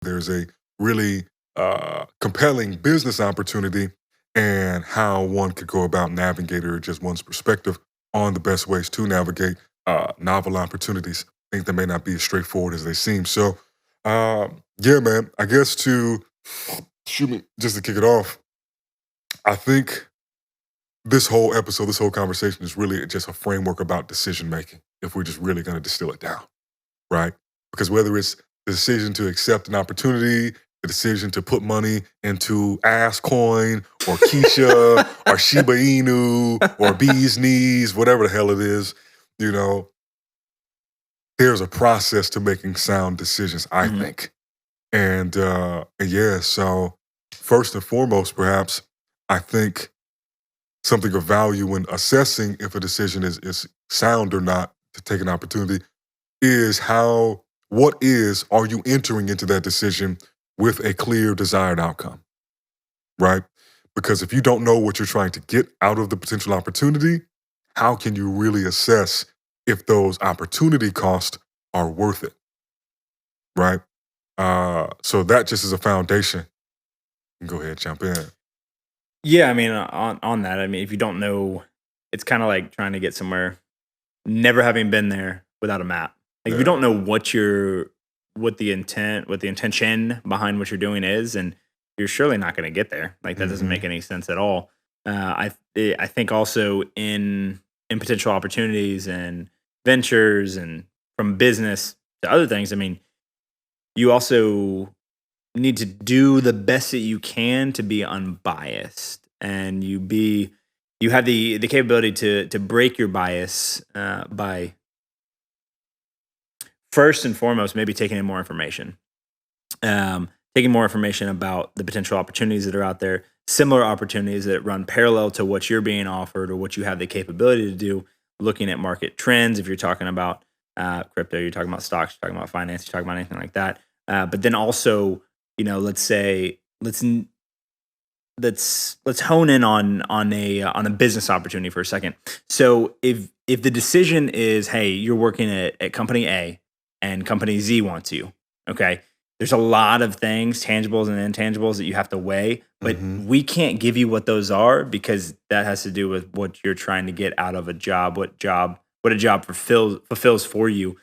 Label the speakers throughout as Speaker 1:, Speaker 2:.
Speaker 1: there's a really compelling business opportunity and how one could go about navigating or just one's perspective on the best ways to navigate novel opportunities. I think they may not be as straightforward as they seem. So, yeah, man, I guess just to kick it off, I think this whole episode, this whole conversation is really just a framework about decision making, if we're just really going to distill it down, right? Because whether it's the decision to accept an opportunity, the decision to put money into Ass Coin or Keisha or Shiba Inu or Bee's Knees, whatever the hell it is, you know, there's a process to making sound decisions, I think. And yeah, so first and foremost, perhaps, I think something of value when assessing if a decision is sound or not to take an opportunity is are you entering into that decision with a clear desired outcome, right? Because if you don't know what you're trying to get out of the potential opportunity, how can you really assess if those opportunity costs are worth it, right? So that just is a foundation. Go ahead, jump in.
Speaker 2: Yeah, I mean, on that, I mean, if you don't know, it's kind of like trying to get somewhere, never having been there without a map. Like if you don't know what the intention behind what you're doing is, and you're surely not going to get there. Like that doesn't make any sense at all. I think also in potential opportunities and ventures and from business to other things, I mean, you also need to do the best that you can to be unbiased, and you have the capability to break your bias by first and foremost maybe taking in more information, taking more information about the potential opportunities that are out there, similar opportunities that run parallel to what you're being offered or what you have the capability to do, looking at market trends. If you're talking about crypto, you're talking about stocks, you're talking about finance, you're talking about anything like that, but then also, you know, let's hone in on a business opportunity for a second. So if the decision is, hey, you're working at company A and company Z wants you, okay, there's a lot of things, tangibles and intangibles, that you have to weigh, but we can't give you what those are because that has to do with what you're trying to get out of a job, what a job fulfills for you.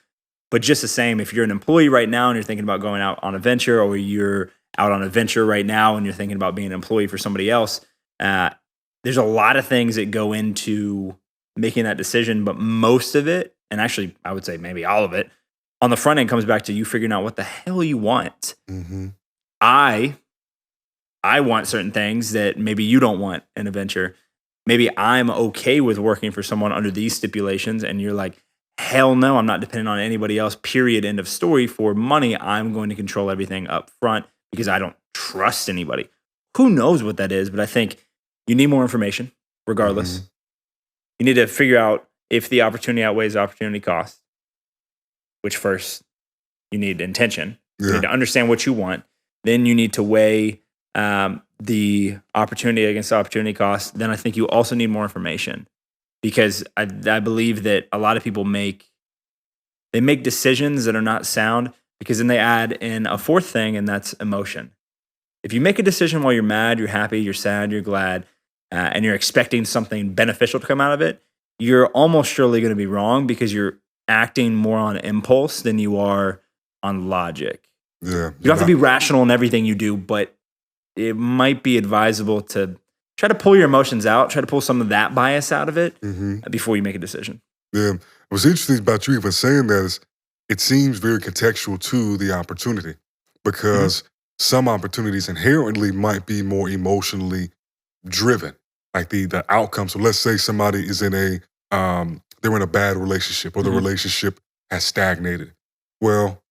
Speaker 2: But just the same, if you're an employee right now and you're thinking about going out on a venture, or you're out on a venture right now and you're thinking about being an employee for somebody else, there's a lot of things that go into making that decision. But most of it, and actually I would say maybe all of it, on the front end comes back to you figuring out what the hell you want. I want certain things that maybe you don't want in a venture. Maybe I'm okay with working for someone under these stipulations, and you're like, hell no, I'm not depending on anybody else, period, end of story. For money, I'm going to control everything up front because I don't trust anybody. Who knows what that is, but I think you need more information regardless. You need to figure out if the opportunity outweighs the opportunity cost, which first you need intention. You need to understand what you want. Then you need to weigh the opportunity against the opportunity cost. Then I think you also need more information, because I believe that a lot of people make decisions that are not sound, because then they add in a fourth thing, and that's emotion. If you make a decision while you're mad, you're happy, you're sad, you're glad, and you're expecting something beneficial to come out of it, you're almost surely going to be wrong, because you're acting more on impulse than you are on logic.
Speaker 1: Yeah,
Speaker 2: you don't have to be rational in everything you do, but it might be advisable to try to pull your emotions out, try to pull some of that bias out of it before you make a decision.
Speaker 1: Yeah. What's interesting about you even saying that is it seems very contextual to the opportunity, because some opportunities inherently might be more emotionally driven, like the outcome. So let's say somebody is in they're in a bad relationship, or the relationship has stagnated. Well,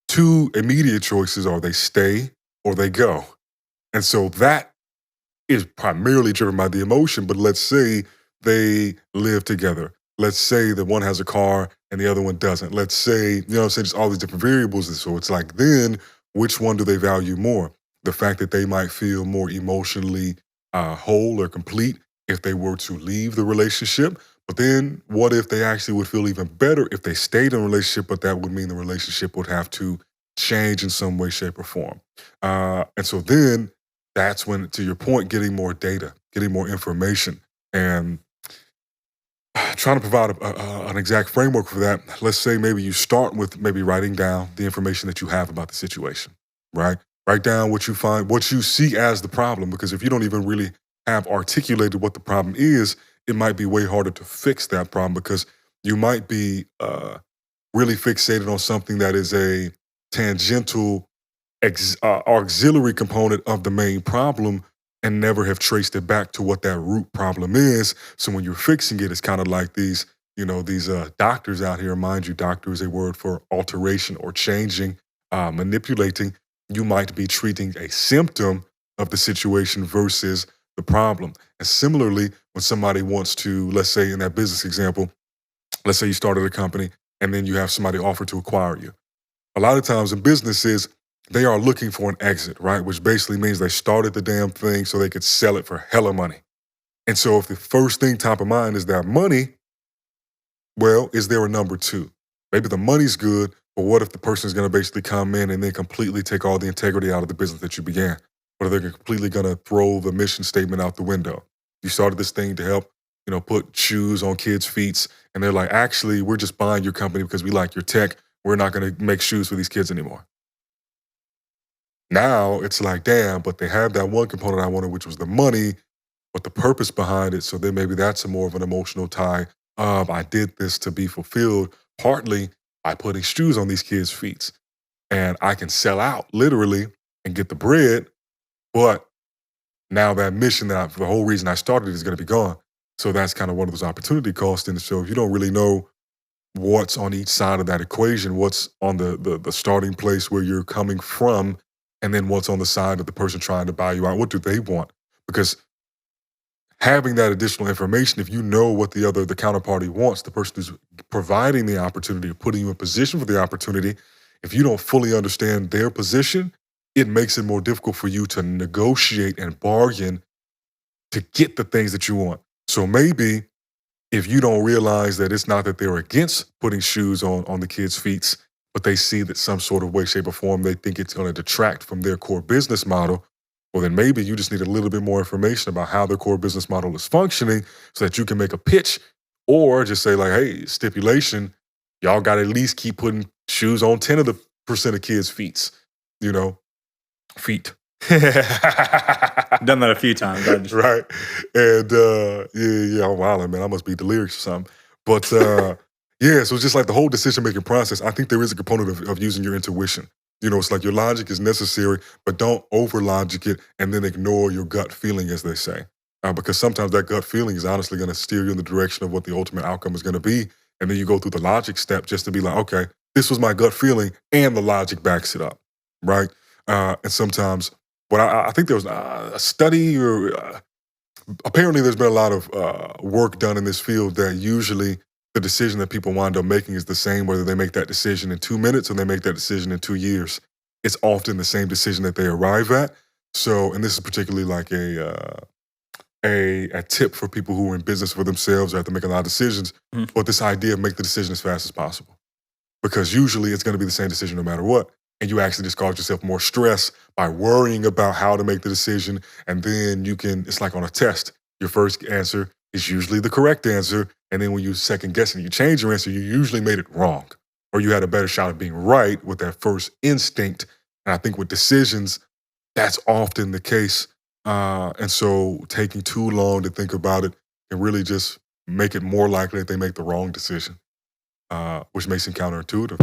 Speaker 1: two immediate choices are they stay or they go. And so that is primarily driven by the emotion. But let's say they live together. Let's say that one has a car and the other one doesn't. Let's say, just all these different variables. And so it's like, then which one do they value more? The fact that they might feel more emotionally whole or complete if they were to leave the relationship. But then what if they actually would feel even better if they stayed in a relationship, but that would mean the relationship would have to change in some way, shape, or form. And so then that's when, to your point, getting more data, getting more information, and trying to provide an exact framework for that. Let's say maybe you start with maybe writing down the information that you have about the situation, right? Write down what you find, what you see as the problem, because if you don't even really have articulated what the problem is, it might be way harder to fix that problem because you might be really fixated on something that is a tangential auxiliary component of the main problem and never have traced it back to what that root problem is. So when you're fixing it, it's kind of like these, these doctors out here. Mind you, doctor is a word for alteration or changing, manipulating. You might be treating a symptom of the situation versus the problem. And similarly, when somebody wants to, let's say in that business example, let's say you started a company and then you have somebody offer to acquire you. A lot of times in businesses, they are looking for an exit, right? Which basically means they started the damn thing so they could sell it for hella money. And so if the first thing top of mind is that money, well, is there a number two? Maybe the money's good, but what if the person's going to basically come in and then completely take all the integrity out of the business that you began? Or they're completely going to throw the mission statement out the window. You started this thing to help, put shoes on kids' feet, and they're like, actually, we're just buying your company because we like your tech. We're not going to make shoes for these kids anymore. Now it's like, damn, but they have that one component I wanted, which was the money, but the purpose behind it. So then maybe that's a more of an emotional tie of I did this to be fulfilled, partly by putting shoes on these kids' feet. And I can sell out literally and get the bread, but now that mission the whole reason I started is going to be gone. So that's kind of one of those opportunity costs. And so if you don't really know what's on each side of that equation, what's on the starting place where you're coming from, and then what's on the side of the person trying to buy you out, what do they want? Because having that additional information, if you know what the counterparty wants, the person who's providing the opportunity or putting you in position for the opportunity, if you don't fully understand their position, it makes it more difficult for you to negotiate and bargain to get the things that you want. So maybe if you don't realize that it's not that they're against putting shoes on the kids' feet, but they see that some sort of way, shape, or form, they think it's going to detract from their core business model, well, then maybe you just need a little bit more information about how their core business model is functioning so that you can make a pitch or just say like, hey, stipulation, y'all got to at least keep putting shoes on 10 of the % of kids' feet, feet.
Speaker 2: Done that a few times.
Speaker 1: Right. And yeah, I'm wilding, man. I must be delirious or something. But yeah, so it's just like the whole decision-making process, I think there is a component of using your intuition. It's like your logic is necessary, but don't over-logic it and then ignore your gut feeling, as they say. Because sometimes that gut feeling is honestly going to steer you in the direction of what the ultimate outcome is going to be. And then you go through the logic step just to be like, okay, this was my gut feeling, and the logic backs it up, right? And sometimes, I think there was a study or apparently there's been a lot of work done in this field that usually the decision that people wind up making is the same, whether they make that decision in 2 minutes or they make that decision in 2 years. It's often the same decision that they arrive at. So, and this is particularly like a tip for people who are in business for themselves or have to make a lot of decisions, but this idea of make the decision as fast as possible. Because usually it's going to be the same decision no matter what. And you actually just cause yourself more stress by worrying about how to make the decision. And then it's like on a test. Your first answer is usually the correct answer. And then when you second guess and you change your answer, you usually made it wrong. Or you had a better shot of being right with that first instinct. And I think with decisions, that's often the case. And so taking too long to think about it can really just make it more likely that they make the wrong decision, which may seem counterintuitive.